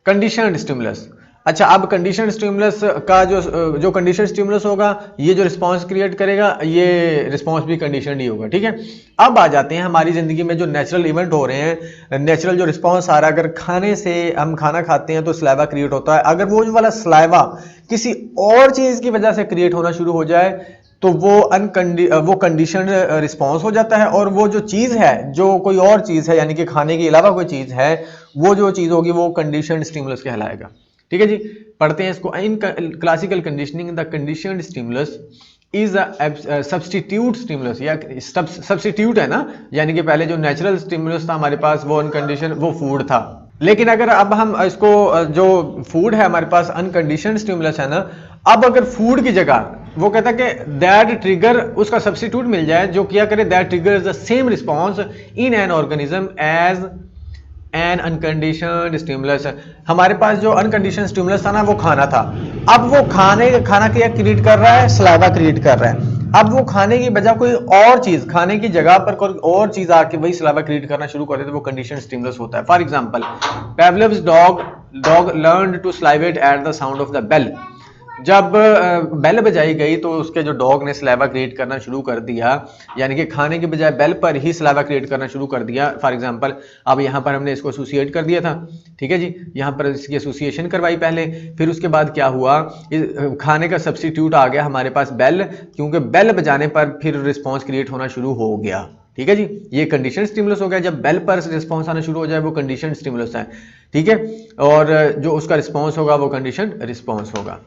Conditioned stimulus. अच्छा, अब condition stimulus का जो कंडीशन स्टिमुलस होगा, ये जो रिस्पांस क्रिएट करेगा, ये रिस्पांस भी कंडीशन ही होगा। ठीक है, अब आ जाते हैं हमारी जिंदगी में जो नेचुरल इवेंट हो रहे हैं, नेचुरल जो रिस्पांस आ रहा है। अगर खाने से हम खाना खाते हैं तो स्लाइवा क्रिएट होता है, अगर वो वाला स्लाइवा किसी और चीज की वजह से क्रिएट होना शुरू हो जाए तो वो कंडीशन रिस्पांस हो जाता है, और वो जो चीज है, जो कोई और चीज है, यानी कि खाने के अलावा कोई चीज है, वो जो चीज होगी वो कंडीशन स्टिमुलस कहलाएगा। ठीक है जी, पढ़ते हैं इसको। In classical conditioning the conditioned stimulus is a substitute stimulus, या सब्स्टिट्यूट है ना, यानी कि पहले जो नेचुरल स्टिमुलस था हमारे पास वो अनकंडीशन, वो फूड था। लेकिन अगर अब हम इसको, जो फूड है हमारे पास अनकंडीशनड स्टिमुलस है ना, अब अगर फूड की जगह वो कहता है कि दैट ट्रिगर, उसका सब्स्टिट्यूट मिल जाए जो क्या करे, that trigger is the same response in an organism as an unconditioned stimulus. हमारे पास जो अनकंडीशनड स्टिमुलस था ना, वो खाना था। अब वो खाना क्या क्रिएट कर रहा है, स्लाइवा क्रिएट कर रहा है। अब वो खाने की बजाय कोई और चीज, खाने की जगह पर कोई और चीज आके वही स्लाइवा क्रिएट करना शुरू कर देते, वो कंडीशनड स्टिमुलस होता है। For example, Pavlov's dog learned to salivate at the sound of the bell. जब बेल बजाई गई तो उसके जो डॉग ने स्लाइवा क्रिएट करना शुरू कर दिया, यानी कि खाने के बजाय बेल पर ही स्लाइवा क्रिएट करना शुरू कर दिया। फॉर एग्जांपल, अब यहाँ पर हमने इसको एसोसिएट कर दिया था। ठीक है जी, यहाँ पर इसकी एसोसिएशन करवाई पहले, फिर उसके बाद क्या हुआ, खाने का सब्स्टिट्यूट आ गया हमारे पास बेल, क्योंकि बेल बजाने पर फिर रिस्पॉन्स क्रिएट होना शुरू हो गया। ठीक है जी, ये कंडीशन स्टिमुलस हो गया। जब बेल पर रिस्पॉन्स आना शुरू हो जाए वो कंडीशन स्टिमुलस है। ठीक है, और जो उसका रिस्पॉन्स होगा वो कंडीशन रिस्पॉन्स होगा।